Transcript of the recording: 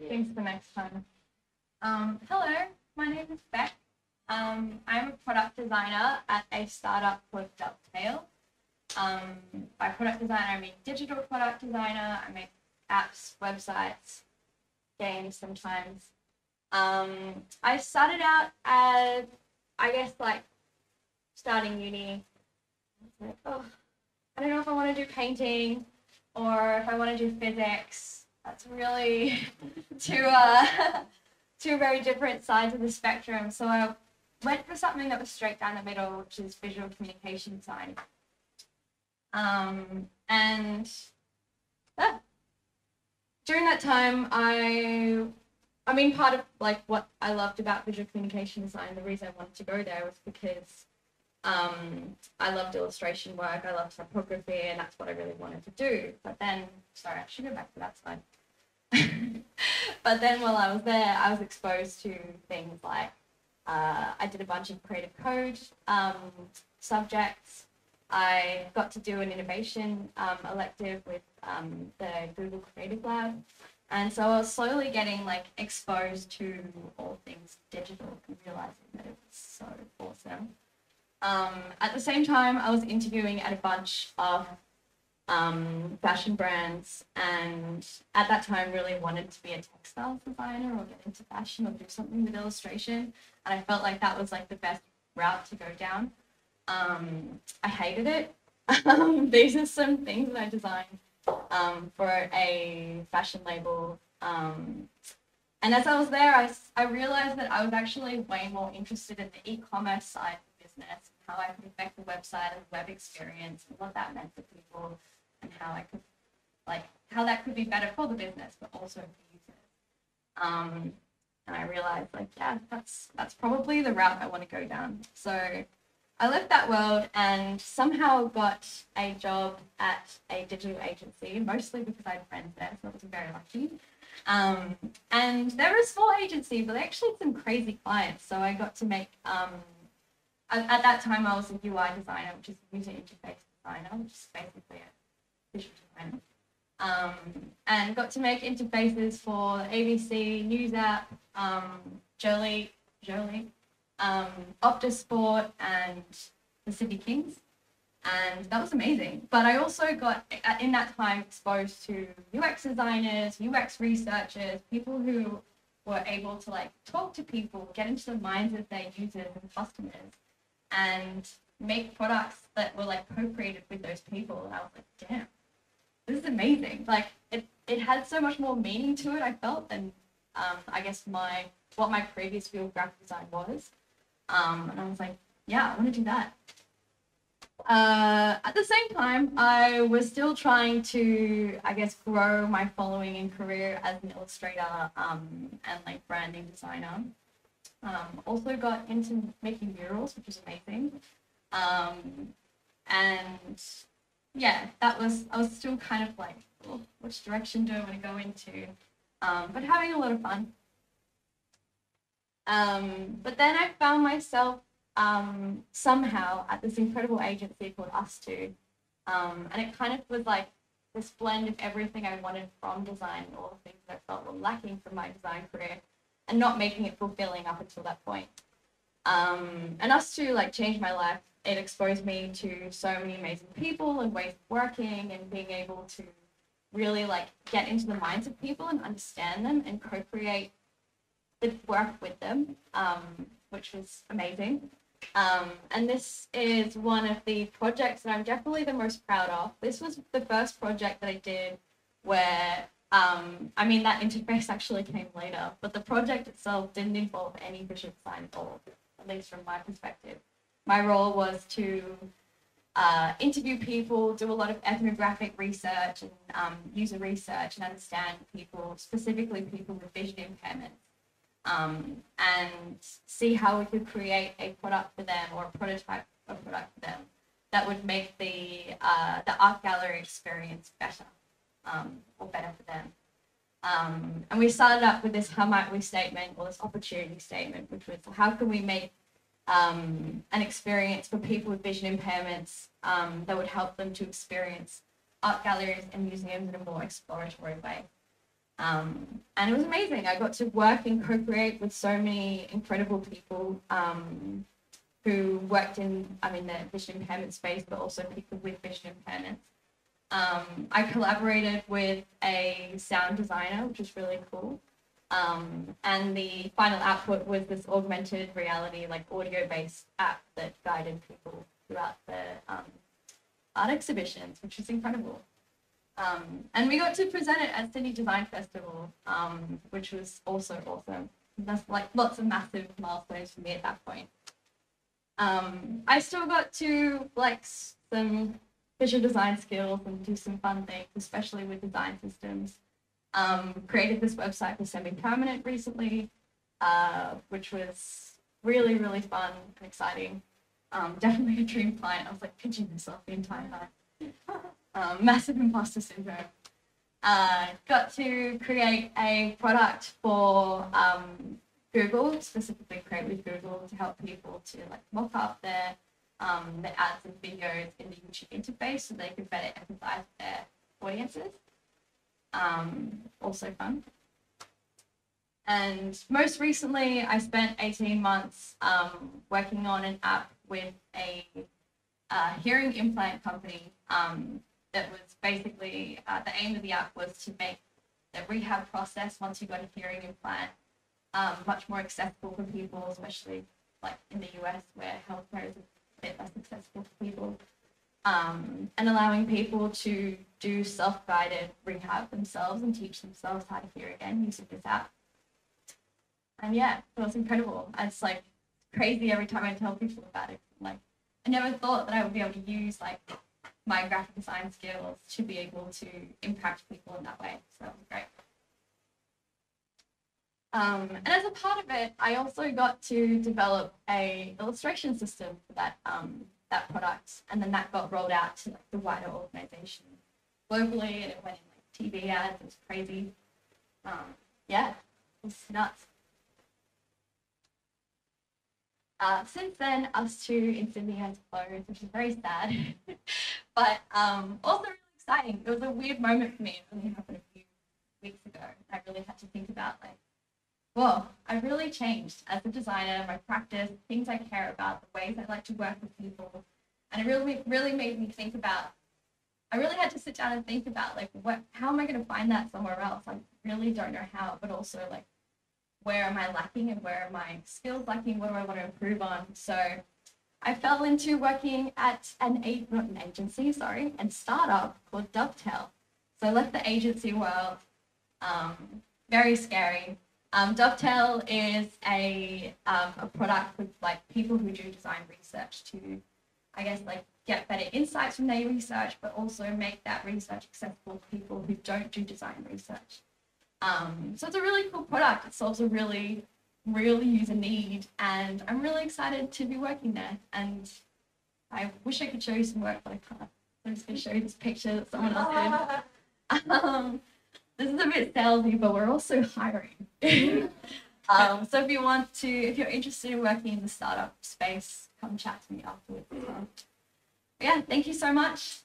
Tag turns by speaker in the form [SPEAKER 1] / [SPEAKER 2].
[SPEAKER 1] Thanks for next time. Hello, my name is Beck. I'm a product designer at a startup called Dovetail. By product designer, I mean digital product designer. I make apps, websites, games sometimes. I started out as, I guess, like starting uni. I was like, oh, I don't know if I want to do painting or if I want to do physics. That's really two two very different sides of the spectrum. So I went for something that was straight down the middle, which is visual communication design. And during that time, I mean, part of like what I loved about visual communication design, the reason I wanted to go there was because I loved illustration work, I loved typography, and that's what I really wanted to do. But then, sorry, I should go back to that slide. But then while I was there, I was exposed to things like I did a bunch of creative code subjects. I got to do an innovation elective with the Google Creative Lab. And so I was slowly getting like exposed to all things digital and realizing that it was so awesome. At the same time, I was interviewing at a bunch of fashion brands, and at that time really wanted to be a textile designer or get into fashion or do something with illustration. And I felt like that was like the best route to go down. I hated it. These are some things that I designed for a fashion label. And as I was there, I realized that I was actually way more interested in the e-commerce side of the business, how I could affect the website and the web experience and what that meant for people and how I could, like, how that could be better for the business, but also for users. And I realized, like, yeah, that's probably the route I want to go down. So I left that world and somehow got a job at a digital agency, mostly because I had friends there, so I was very lucky. And they're a small agency, but they actually had some crazy clients. So I got to make, at that time I was a UI designer, which is a user interface designer, which is basically a visual designer. And got to make interfaces for the ABC News app, Jolie, Optus Sport and the Sydney Kings, and that was amazing. But I also got, in that time, exposed to UX designers, UX researchers, people who were able to like talk to people, get into the minds of their users and customers, and make products that were like co-created with those people. And I was like, damn, this is amazing. Like it had so much more meaning to it, I felt, than I guess what my previous field, graphic design, was. And I was like, yeah, I want to do that. At the same time, I was still trying to, I guess, grow my following and career as an illustrator and like branding designer. Also got into making murals, which is amazing. And yeah, I was still kind of like, oh, which direction do I want to go into? But having a lot of fun. But then I found myself somehow at this incredible agency called S1T2. And it kind of was like this blend of everything I wanted from design and all the things that I felt were lacking from my design career and not making it fulfilling up until that point. And S1T2 like changed my life. It exposed me to so many amazing people and ways of working and being able to really like get into the minds of people and understand them and co-create the work with them, which was amazing. And this is one of the projects that I'm definitely the most proud of. This was the first project that I did where, I mean, that interface actually came later, but the project itself didn't involve any visual design at all, at least from my perspective. My role was to interview people, do a lot of ethnographic research and user research and understand people, specifically people with vision impairments. And see how we could create a product for them or a prototype of a product for them that would make the art gallery experience better or better for them. And we started up with this how might we statement or this opportunity statement, which was how can we make an experience for people with vision impairments that would help them to experience art galleries and museums in a more exploratory way. And it was amazing. I got to work and co-create with so many incredible people who worked in, the vision impairment space, but also people with vision impairments. I collaborated with a sound designer, which was really cool. And the final output was this augmented reality, like audio-based app that guided people throughout the art exhibitions, which is incredible. And we got to present it at Sydney Design Festival, which was also awesome. That's like lots of massive milestones for me at that point. I still got to flex some visual design skills and do some fun things, especially with design systems. Created this website for Semi-Permanent recently, which was really, really fun and exciting. Definitely a dream client. I was like pinching myself the entire time. Massive imposter syndrome. Got to create a product for Google, specifically create with Google to help people to like mock up their ads and videos in the YouTube interface so they could better empathize with their audiences. Also fun. And most recently, I spent 18 months working on an app with a hearing implant company that was basically, the aim of the app was to make the rehab process once you got a hearing implant much more accessible for people, especially like in the US where healthcare is a bit less accessible for people. And allowing people to do self-guided rehab themselves and teach themselves how to hear again using this app. And yeah, it was incredible. It's like crazy every time I tell people about it. Like, I never thought that I would be able to use like my graphic design skills to be able to impact people in that way. So it was great. And as a part of it, I also got to develop a illustration system for that that product, and then that got rolled out to like the wider organization globally, and it went in like TV ads. It was crazy. Yeah, it was nuts. Since then, us2 in Sydney has closed, which is very sad, but also really exciting. It was a weird moment for me. It only happened a few weeks ago. I really had to think about like, whoa, I've really changed as a designer, my practice, things I care about, the ways I like to work with people. And it really made me think about, I really had to sit down and think about like, how am I going to find that somewhere else? I really don't know how, but also like, where am I lacking and where are my skills lacking? What do I want to improve on? So I fell into working at an agency, and startup called Dovetail. So I left the agency world, very scary. Dovetail is a product with like people who do design research to, I guess, like get better insights from their research, but also make that research accessible to people who don't do design research. So it's a really cool product. It solves a really real user need, and I'm really excited to be working there. And I wish I could show you some work, but I can't. I'm just going to show you this picture that someone else did. This is a bit salesy, but we're also hiring. So if you're interested in working in the startup space, come chat to me afterwards. Yeah, thank you so much.